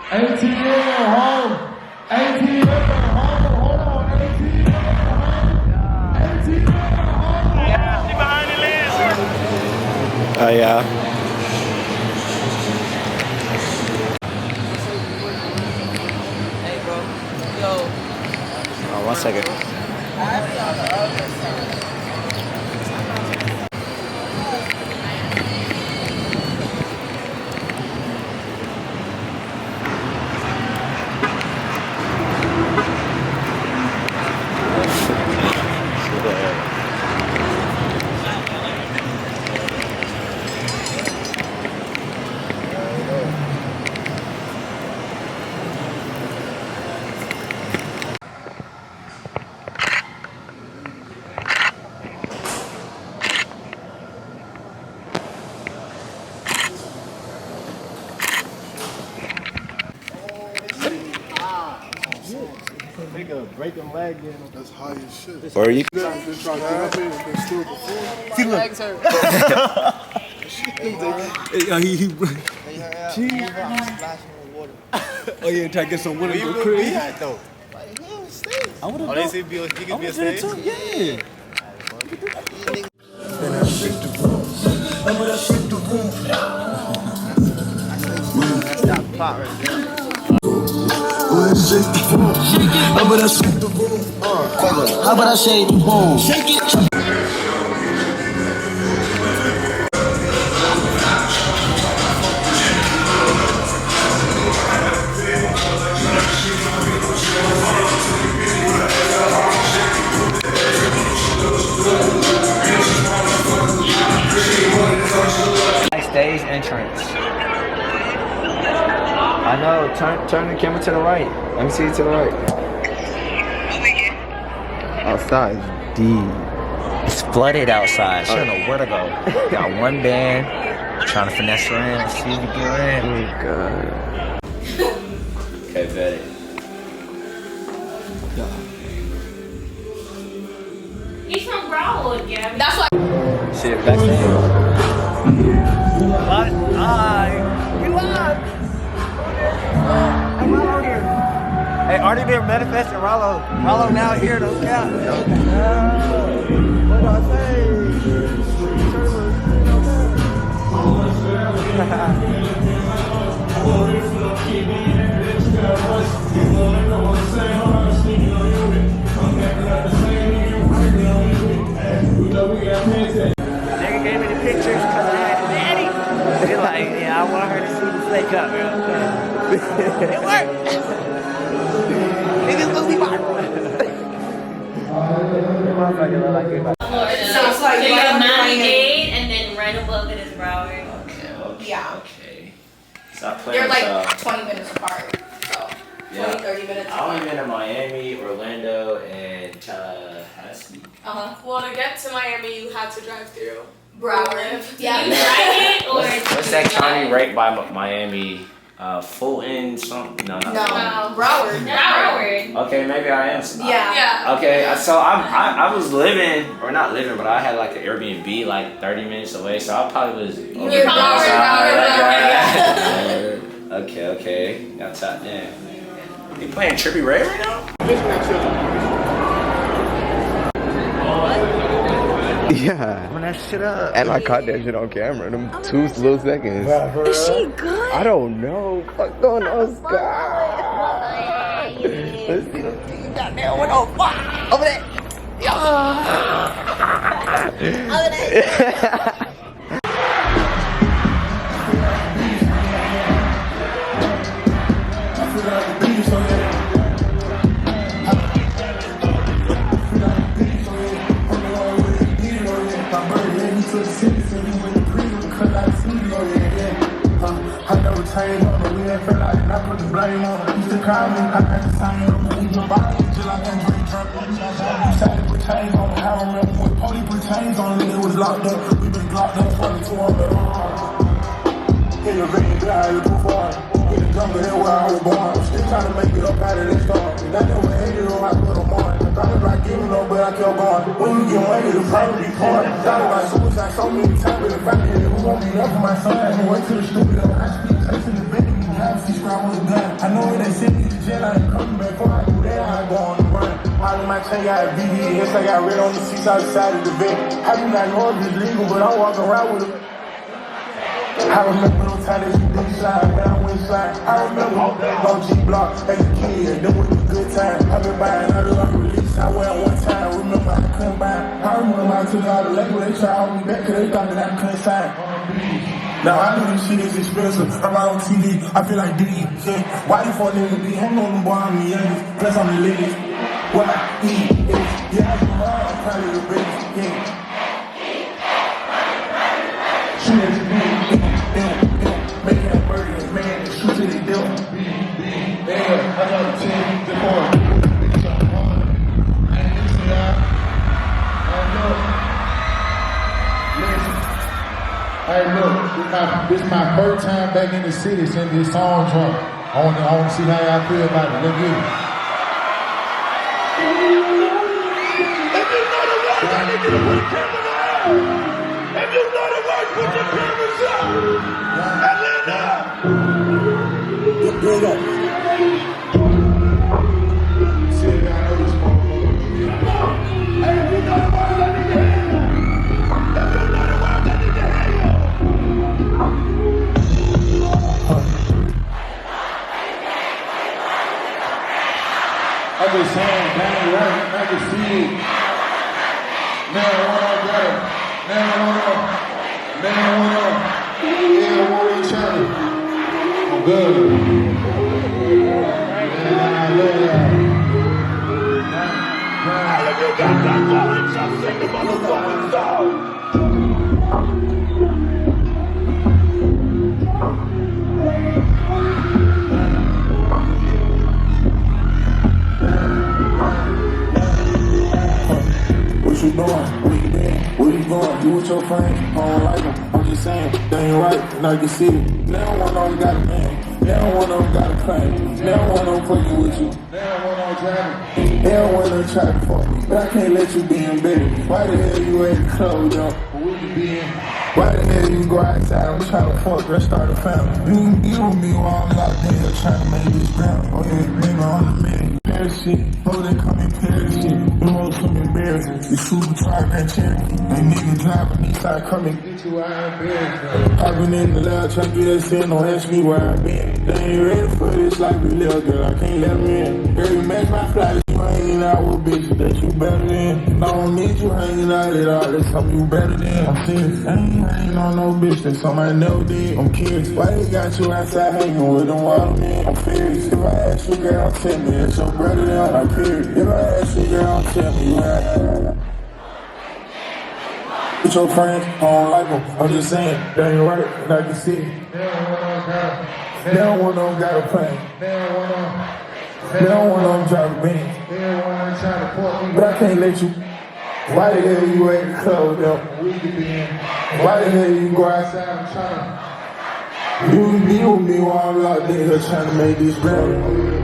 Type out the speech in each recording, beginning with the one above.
ATM home. ATM home. Hold on. ATM home. ATM home. Yeah, she behind the lens. Oh, yeah. Hey, bro. Yo. Oh, 1 second. Break a leg in. That's high as shit. Or you Been trying to get up here and been still before. See, legs hurt. Oh yeah, try to get some water. Where you Go gonna be crazy. at, though? I would have. Oh, they say you could be a stage? too. Yeah. Stop the pot right there. How about I shake the room? How about I shake the room? Shake it. stage entrance. I know. Turn the camera to the right. Let me see it to the right. Outside is deep. It's flooded outside. She don't know where to go. Got one band. Trying to finesse her in. Let's see if we get her in. Oh god. Okay, bet it. He's from Broward, yeah. That's why. Shit, backstage. Hi. We live. Hey, Rollo here. Hey, already been manifesting Rollo. Rollo now here, no cap. What do I say? Nigga gave me the pictures because I had a daddy. He's like, yeah, I want her to see the snake up real quick. It worked. Niggas gonna be viral. So it's like you're Miami-Dade and then right above it is Broward. Okay. Yeah. Okay. Stop playing. They're like 20 minutes apart. So 20, 30 minutes I've apart. only been to Miami, Orlando, and Tallahassee. Well, to get to Miami, you had to drive through Broward. Yeah. You drive it or What's that county right by Miami? Fulton something? No. Broward. Broward. Okay, maybe I am. Yeah. Okay, so I was living, or not living, but I had like an Airbnb like 30 minutes away, so I probably was. You're Broward. Okay. Got top down. You playing Trippie Ray right now? Yeah. Run that shit up. And I caught that shit on camera. Them 2 little seconds. Is she good? I don't know. What's going on, Scott? Let's see them. Goddamn, what the fuck? Over there. Over there. I never changed on the way I felt like I put the blame on her. Used to call me, I had to sign up and leave your body till I can break drunk. You said to put chains on me, I remember when police put chains on me, it was locked up. We been locked up 22 on the in the vein, I had to go far. In the jungle, here where I was born. Still trying to make it up out of this storm. And I never hated on, I put them on. I thought about giving up, but I kept going. When you get money, it'll probably be hard. Thought about suicide so many times, but if I did, it won't be enough for my son. I went to the studio, I speak chasing the baby. I see scrap was done. I I know when they send me to jail, I ain't coming back. Before I do that, I go on the run. All of my chain got VVS, I got red on the seats outside of the bed. I do not know if it's legal, but I'm walking around with it. I remember those times that you did slide when I went slide. I remember on G-Block as a kid, them was a good time. I've been buying out of the release, I went one time. Remember I couldn't buy. I remember I took all the label, they tried to hold me back cause they thought that I couldn't sign. Now I know this shit is expensive. I'm out on TV, I feel like Diddy. Yeah. Why you for nigga be hanging on the boy, I'm the youngest, plus I'm the latest. What I eat is, yeah, I do mine, I'm probably the biggest. Yeah. Shoot at you, make that murder, man, and shoot till they do. Yeah, I got 10, the boy. I ain't missing out. Hey, look, this is my first time back in the city since this song dropped. I want to see how y'all feel about it. Let's get it. If you know the words, I need you to put the camera on. If you know the words, put your cameras up. Atlanta. Get big up. See, I know this motherfucker. Hey, if you know the words, I need to hear you. If you know the words, I need to hear you. I'm just saying, dang right, I can see it. Now what I got it. Now what up. Yeah, what we trying to. I'm good. Man, I love y'all. Now, if you got that knowledge, just sing the motherfucking song. What you doing? Where you been? Where you going? You with your friends? I don't like them. I'm just saying, they ain't right, and I can see it. Now one of them got a man. Now one of them got a plane. Now one of them fucking with you. Now one of them driving. Now one of them try to fuck me. But I can't let you be in bed. Why the hell you ain't clothes up? Where you be in? Why the hell you go outside? I'm trying to fuck, let's start a family. You and me while I'm locked in here trying to make this ground. Oh yeah, nigga on the minute. Shit, oh they come in pair shit. You know some embarrassing. You super truck and Cherokee. They niggas driving these side coming get you out embarrassed. I've been in the lab trying to do that shit. Don't ask me where I been. They ain't ready for this like a little girl. I can't let them in. Girl, you match my flight. You hanging out with bitches that you better than. I don't need you hanging out at all. That's something you better than. I'm serious. I ain't hanging on no bitch that somebody never did. I'm curious. Why they got you outside hanging with them wild men? I'm furious. If I ask you, girl, tell me it's your brother. I period. If I ask you, girl, tell me you at. With your friends, I don't like them. I'm just saying, they ain't right, and I can see it. They don't want them got a plane. They don't want them drive a Benz. They don't want them trying to fuck me. But I can't let you. Why the hell you ain't clothed up? Why the hell you go outside and trying to. You be with me while I'm locked in here trying to make this ground.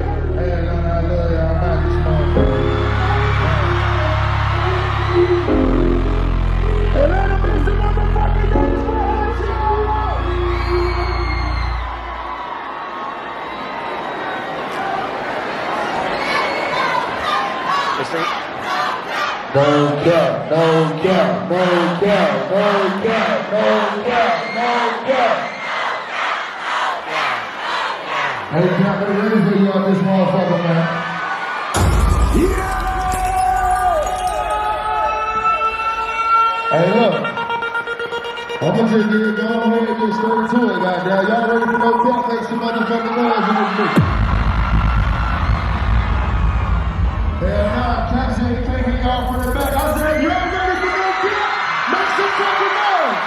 No cap, no cap, no cap, no cap, no cap, no cap. Hey, cap, let me see you on this motherfucker, man. Yeah! Hey, look. I'm gonna just go ahead and get straight to it, goddamn. Y'all ready for no cap? Make some motherfucking noise in this bitch. Hell nah, Cap said taking y'all from the back. I said, y'all ready for no cap? Make some fucking noise!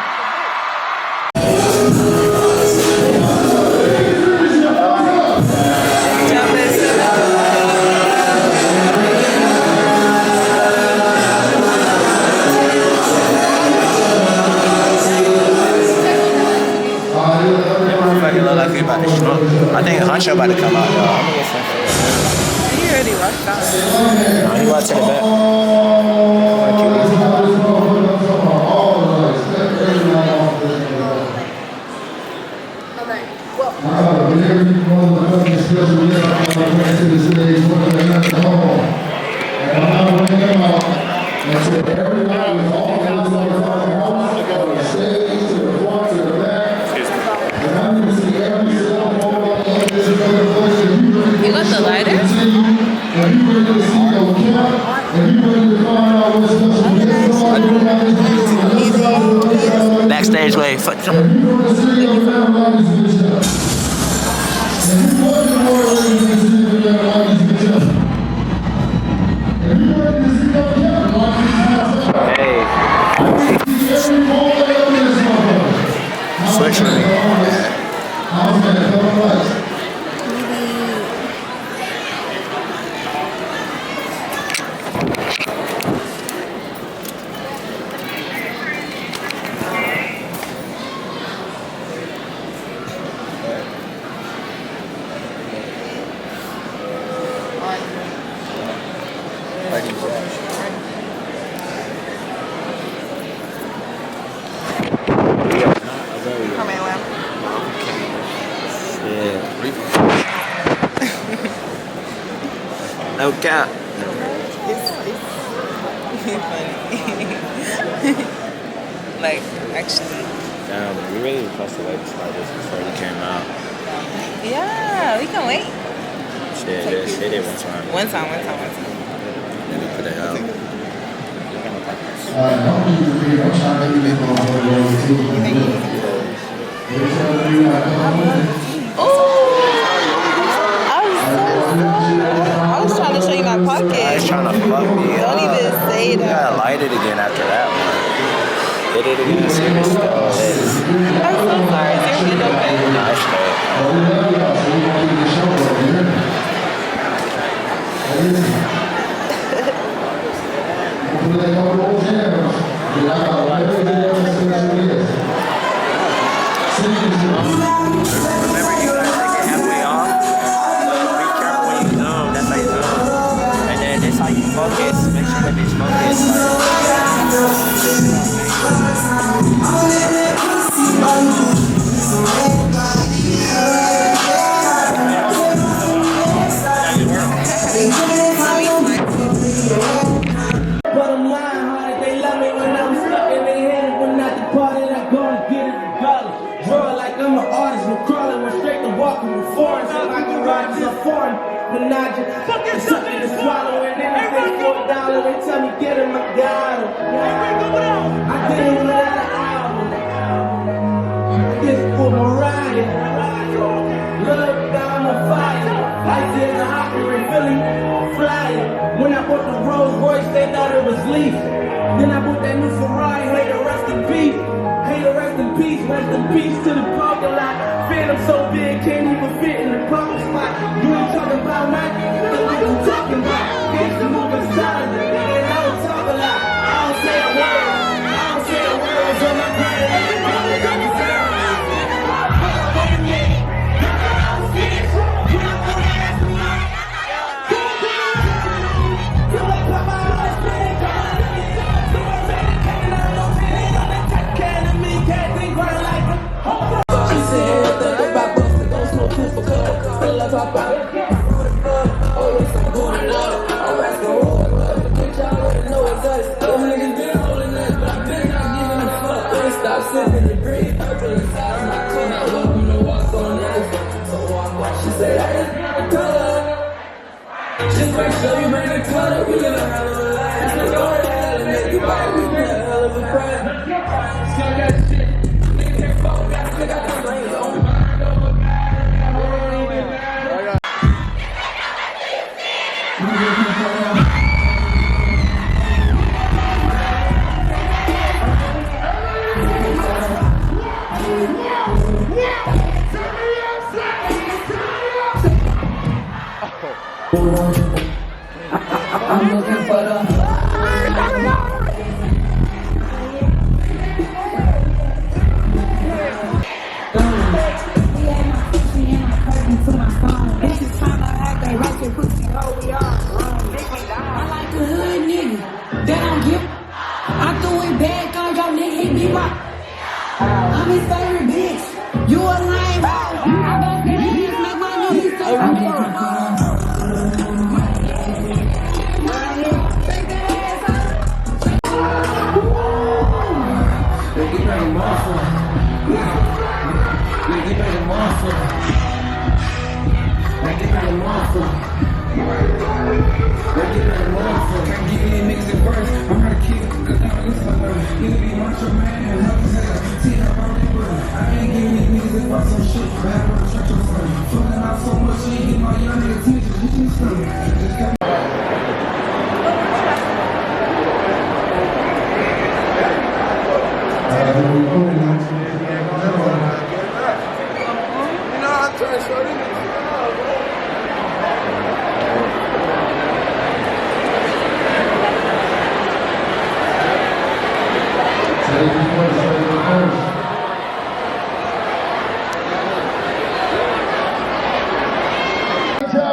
I think Hunxho about to come out, y'all. I'm gonna get some. He already walked out. No, he walked to the back. Okay, well. Serious way. Fuck. Hey. Switch with me. No cap. It's funny. Like, actually. Damn, we really were supposed to wait to start this before you came out. Yeah, we can wait. Shit, it one time. One time. Then we put it out. I was trying to show you my pocket. I was trying to fuck me. Don't even say You that. gotta light it again after that one. Hit it again, see if it still is. I'm so sorry. Is your hand okay? Nice, Remember, you gotta take it halfway off. Be careful when you zoom. That's how you zoom. And then that's how you focus. Make sure that bitch focus. Bottom line, honey, they love me when I'm stuck in their hands. When not the party, I go and get it regardless. Draw like I'm an artist, no crawling, went straight to walking with foreign. So my garage is a foreign. Menage, fucking something to swallow. And then I pay $4, they tell me get him, I got him. I did it without an album. This for Mariah. Love down on fire. Life is a opera, Philly, flyer. When I bought the Rolls Royce, they thought it was Leaf. Then I bought that new Ferrari, hey, the rest in peace. Hey, the rest in peace to the parking lot. Phantom so big, can't even fit in the parking spot. You ain't talking about nothing, that's what you talking about. It's the moving silent, and I don't talk a lot. I don't say a word, it's on my brain. Just make sure you make the color, we live a hell of a life. Just go ahead and make it right, we live a hell of a pride. Start that shit, nigga can't fall back, I got the flames on my mind. I'm looking for the I'm his favorite bitch. You a lame hoe. I got bitches make my niggas so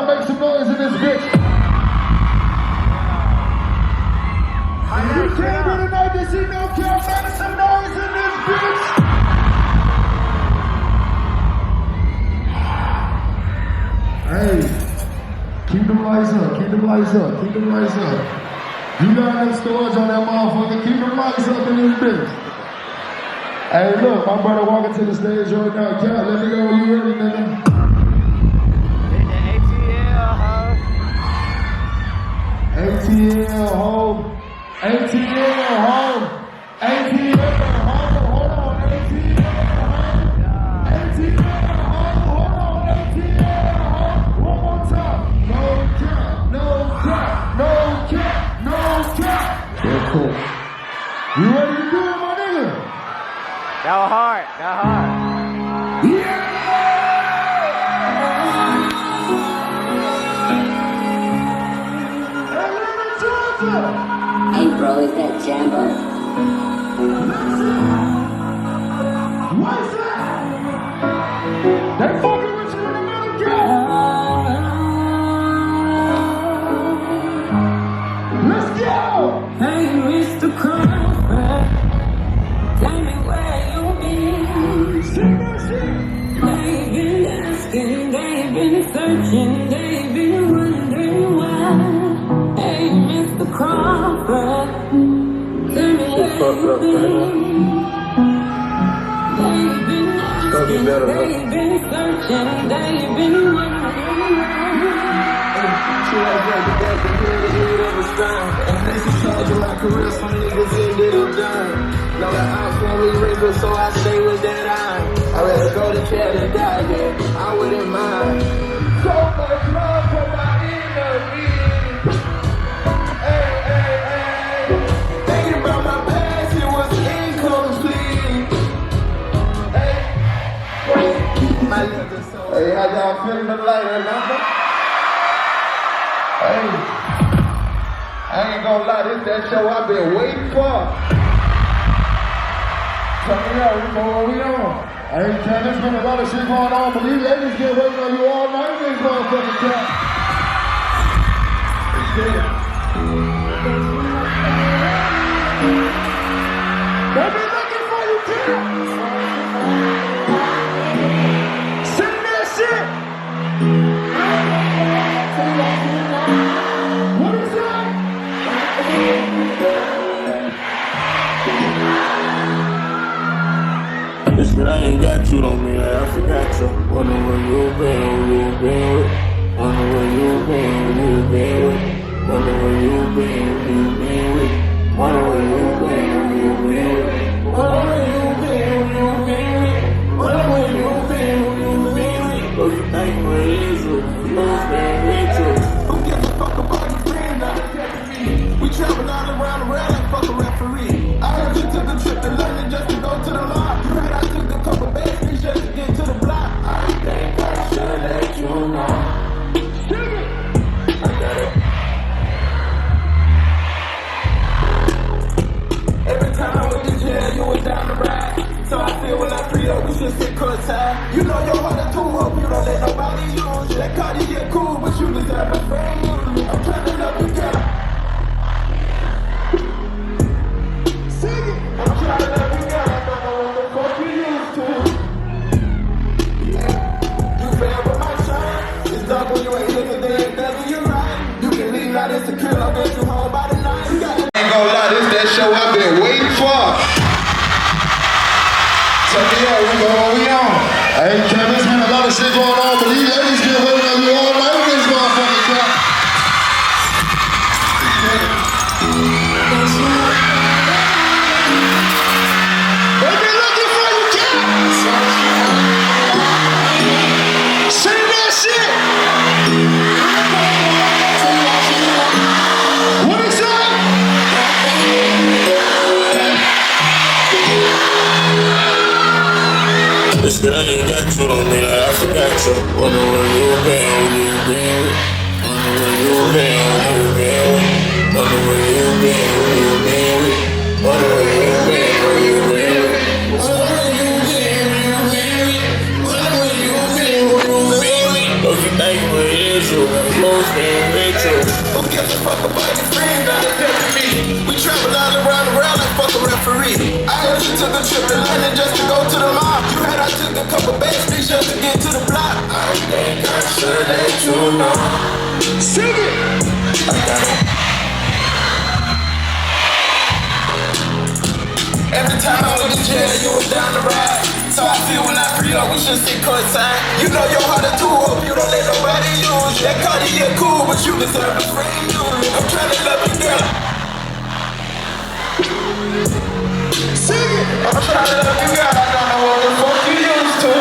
Make some noise in this bitch. If you came here tonight to see no cap, make some noise in this bitch. Hey, keep them lights up, keep them lights up, keep them lights up. You got them storage on that motherfucker, keep them lights up in this bitch. Hey, look, my brother walking to the stage right now. Cap, let me know when you ready, nigga. ATL, ho. ATL, ho. ATL, ho. Hold on, ATL, ho. ATL, ho. Hold on, ATL, ho. One more time. No cap, no cap, no cap, no cap. Yeah, cool. You ready to do it, my nigga? That was hard. That was hard. Yeah! Hey bro, is that Jambo? What's that? They fucking with you in the middle, girl. Let's go. Hey Mr. Crawford, tell me where you been. Sing that shit. They've been asking, they've been searching, they've been wondering why. Hey Mr. Crawford, tell me where you been. They've been asking, they've been searching, they've been wondering why. She like that, but that can hear the heat of a style. And they should charge you my career, some niggas ended up dying. Know the house when we wrinkle, so I stay with that eye. I'd rather go to jail than die, yeah, I wouldn't mind. So much love for my enemies. Hey, hey, hey. Thinking about my past, it was incomplete. Hey, my little soul. Hey, how y'all feeling tonight, remember? Hey, I ain't gonna lie, this that show I've been waiting for. Tell me out, we know what we on. I ain't telling, there's been a lot of shit going on, but these ladies been waiting on you all night in this motherfucking time. They been looking for you, kid. Sing that shit. What is that? This shit I ain't got you don't mean that I forgot you. Wonder where you been, who you been with. Wonder where you been, who you been with. Wonder where you been, who you been with. Wonder where you been, who you been with. Wonder where you been, who you been with. Wonder where you been, who you been with. Those you think where it is, you know stand with you. Who gives a fuck about your friend now? We travel all around the world like fuck a referee. I heard you took a trip to London just to go to the law. You heard I took a couple babies just to get to the block. I think I should let you know. I got it. Every time I went to jail, you was down the ride. So I feel when I free up, we should sit courtside. You know your heart is too hope, you don't let nobody use you. That Cardi get cool, but you deserve a friend. I'm trying to love you, girl. Sing it. I'm trying to love you, girl. I don't know what the fuck you used to. You fail with my shine. It's dark when you ain't looking, they ain't nothing you right. You can leave out insecure, I'll get you home by the night. You got Ain't gonna lie, this that show I've been waiting for. Tell me out, we know what we on. Hey, Kevin, there's been a lot of shit going on, but these ladies been waiting on you all night in this motherfucking crap. Wonder where you been, where you been. Wonder where you been, where you been. Wonder where you been, where you been. Wonder where you been, where you been. Wonder where you been, where you been. Wonder where you been, where you been. Don't you think we're issue? Most being ritual. Who gives a fuck about your friends out of me? We travel all around the world like fuck a referee. I heard you took a trip to London just to go to the mall. You heard I took a couple bad streets just to get to the block. I think I should let you know. Sing it! I got it. Every time I went to jail, you was down the ride. So I feel when I free up, we should sit courtside. You know your heart is too, hope you don't let nobody use. That Cartier cool, but you deserve a frame you. I'm trying to love you, girl. Sing it! I'm trying to love you, girl. I don't know what the fuck you used to.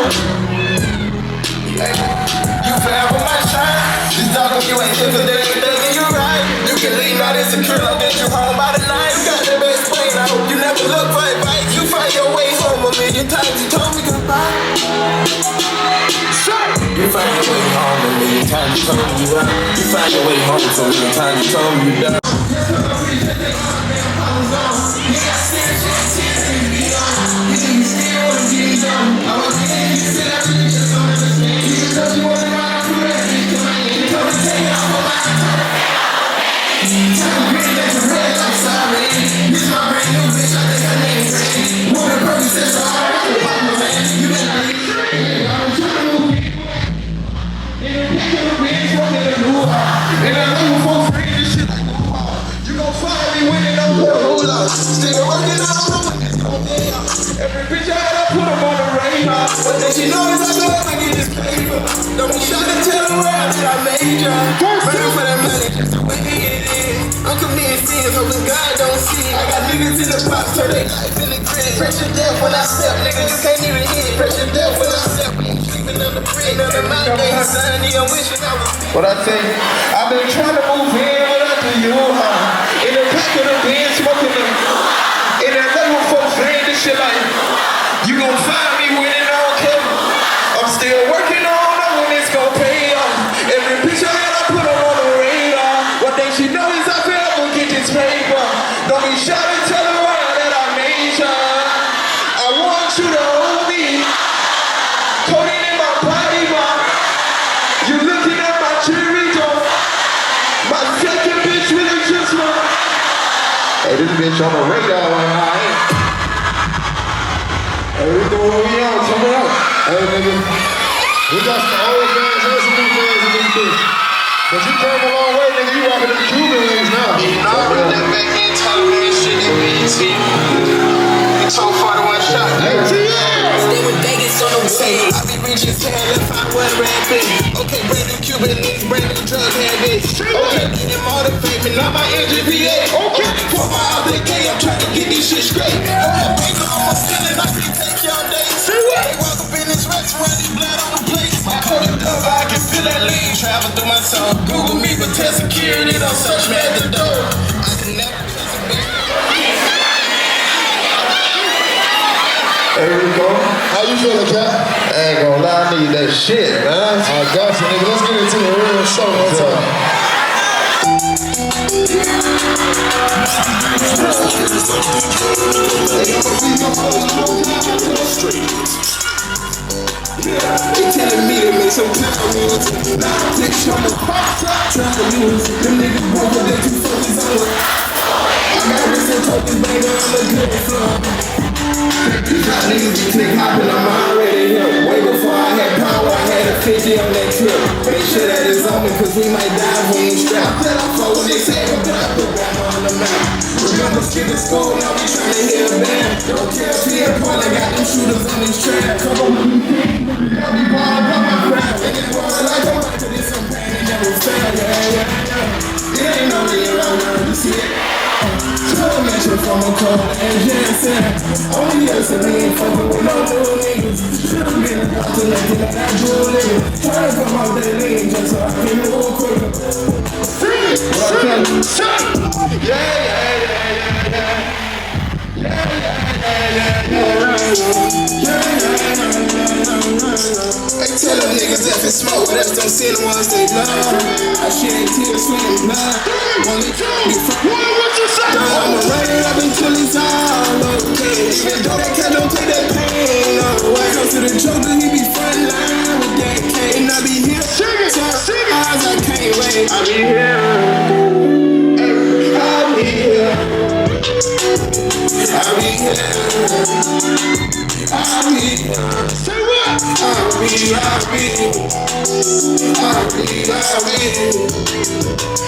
You forever my shine. This dog on you ain't here today, everything you right. You can leave out insecure, I'll get you home by the night. You got the best plane, I hope you never look for advice. You find your way home a million times, you told me goodbye. You find your way home a million times, you told me you right. You find your way home so many times, you told me you done. Still working on every bitch I had, I put them on the radar. But then she knows I know I get this paper. Don't be shy to tell the world that I made ya. Running for that money, just the way it is. I'm committing sins, hoping God don't see. I got niggas in the box, turn their life in the grid. Pressure death when I step, nigga, you can't even hit. Pressure death when I step, sleeping on the bridge. None of my days, son, I'm wishing I was. What I say, I've been trying to move in without the U-Haul. In the back of the bin, smoking them. In that level, folks saying this shit like, you gon' find me winning on camera. I'm still working on when it's gon' pay off. Every bitch I had, I put her on the radar. One thing she knows is I forever get this paper. Don't be shy to tell the world that I made ya. I want you to hold me. Codeine in my body, mom. You looking at my jewelry, though. My second bitch really just won. Hey, this bitch on the radar right now, ain't it? Hey, we doing what we on, turn it up. Hey, nigga, we got some old fans and some new fans in this bitch. But you came a long way, nigga, you rockin' them Cuban links now. You know, I really done back in television shit in BET. You told 41 shot. Hey, stay with Vegas on the way. I be reaching 10 if I wasn't rapping. Okay, brand new Cuban links, brand new drug habits. Okay, getting motivate me, not my NGPA. Okay, for my other day, I'm trying to get this shit straight. Okay, baby, I'm a feeling, I can take y'all days. Say what? They walk up in this restaurant, this blood on the plate. My coat is done, I can feel that lean travel through my soul. Google me, but tell security, don't search me at the door. I can never trust a bitch. There we go. How you feeling, Cat? I ain't gonna lie, I need that shit, man. I got you, nigga. Let's get into the real show one time. They telling me to make some time music. Bitch, I'm a pop top trapper music. Them niggas broke up, they too focused on it. I got wrist and focus, baby, I'm a good flow. These niggas be click hopping, I'm already here. Way before I had power, I had a 50 on that trip. Make sure that it's on me, cause we might die when we strap. Then I flow when they say, but I put that on the map. Remember skipping school, now we tryna hit a band. Don't care if he a point, I got them shooters on this track. Come on, I'll be ballin' up my crap. Niggas ballin' like I'm right to this, some pain, they never fail, yeah. It ain't no real around, you see it? Tell mention from a cold and Jansen. Only yes and me ain't fucking with no new niggas. Should've been about to let you know that jewel nigga. Try to come out that lean just so I can move quicker. What I tell you? Yeah. I tell them niggas if it's smoke, that's them see the ones they love. I shed tears from the blood. Only me what you say? I'ma run it up until it's all okay. Even though that cat don't take that pain away. Come to the Joker, he be front line with that K. And I be here, sing it. Eyes I can't wait. I be here. I'll be here. I'll be here. I'll be here. Say what? I'll be.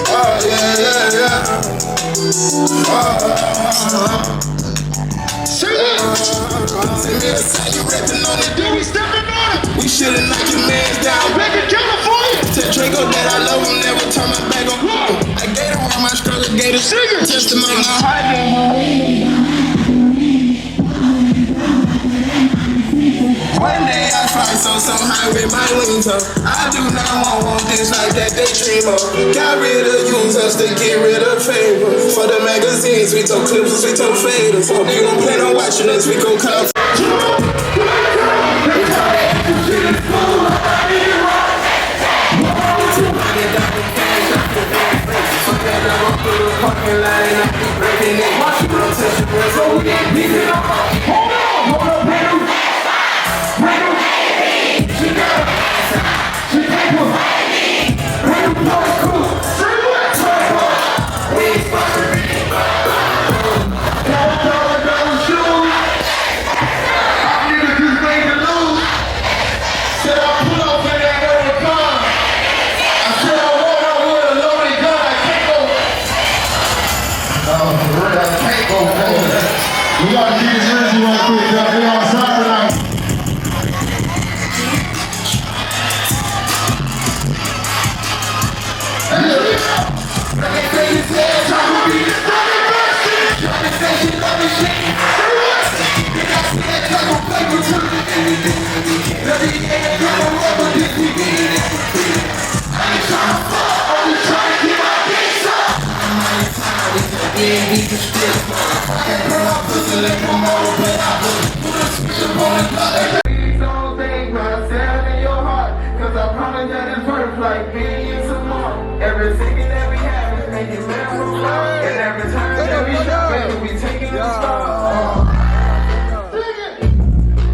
Oh yeah. Say what? You rapping on it, then we stepping on it. We should've knocked your man down back in California. Tell Draco that I love him, never turn my back on him. I gave him all my struggle, gave him singer. Testimony, my heart. One day I fly so high with my wings up. I do not want things like that they dream of. Got rid of users to get rid of favors. For the magazines, we took clips, we took faders. Hope you don't plan on watching us, we gon' come. We gotta keep this energy real quick, y'all. We outside tonight. Every second that we have is making memories. And every time that we shop, we taking the stars.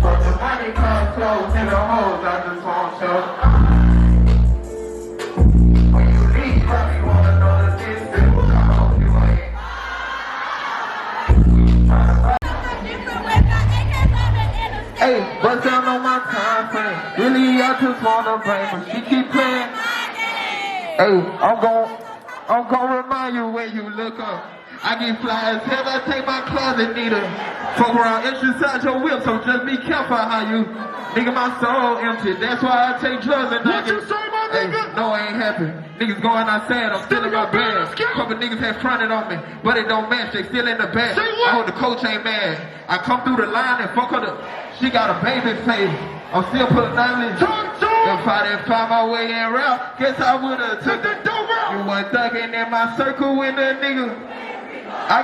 From the money comes close and the hoes, I just want show. When you leave, probably wanna know the distance. I hope you ain't. Hey, bust down on my time frame. Really, I just wanna bring, but she keep playing. Hey, I'm gon' remind you when you look up. I get fly as hell, I take my closet needle. Fuck around, exercise your whip, so just be careful how you. Nigga, my soul empty, that's why I take drugs and What you say, my nigga? No, I ain't happy. Niggas going outside, I'm still in my bag. Couple niggas have fronted on me, but it don't match, they still in the back. I hope the coach ain't mad. I come through the line and fuck her she got a baby face. I'm still putting diamonds. If I didn't find my way in rap, guess I would've took the dope route. You weren't thugging in my circle with a nigga. I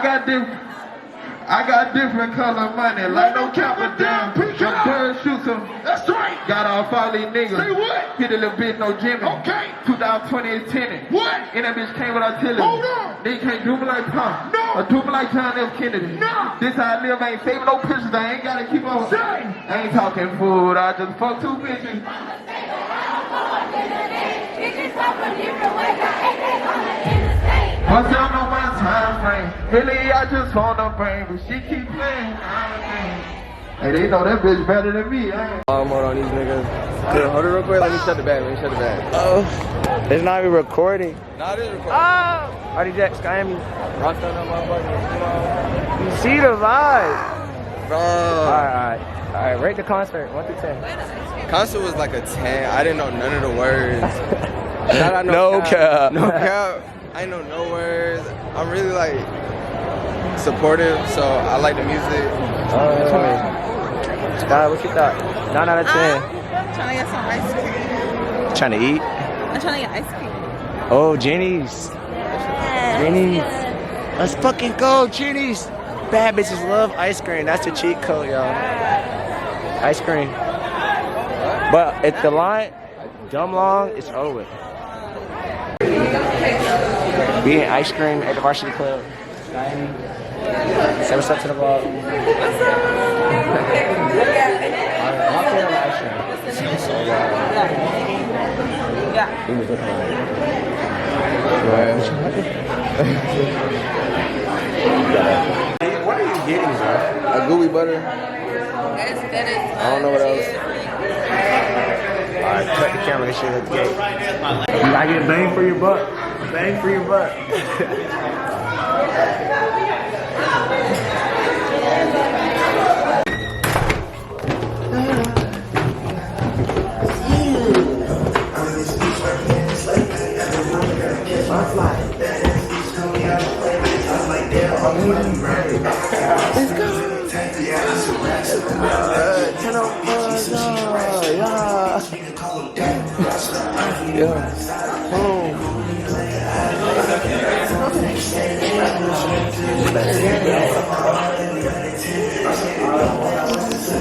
got different color money, like no cap or down. Some birds shoot some. That's right. Got off all these niggas. Say what? Hit a little bit, no Jimmy. Okay. 2020 is 10. What? And that bitch came without telling. Hold on. They can't do me like Tom. No. Or do me like John F. Kennedy. No. This how I live, I ain't saving no pictures, I ain't gotta keep on. Say. I ain't talking food, I just fuck two bitches. What's down on my time frame? Really, I just wanna bring, but she keep playing. Hey, they know that bitch better than me. I'm on these niggas. Dude, hold it real quick. Let me shut the back. Oh, it's not even recording. Nah, it is recording. Oh, RDJ, Miami. Roxy on my fucking, You see the vibe. bro. All right. Rate the concert, 1 through 10. Concert was like a 10. I didn't know none of the words. No cap. No cap. I didn't know no words. I'm really like supportive, so I like the music. What you thought? 9 out of 10. I'm trying to get some ice cream. Trying to eat? I'm trying to get ice cream. Oh, Jenny's. Yeah, Jenny's. Let's fucking go, Jenny's. Bad bitches love ice cream. That's the cheat code, y'all. Ice cream. But if the line dumb long, it's over. We eating ice cream at the varsity club. Say what's up to the vlog. What's up? What are you getting, bro? A gooey butter. That is. I don't know what else. Alright, cut the camera, this shit looks gay. You gotta get bang for your buck. Bang for your buck. Let's go. Turn on yeah.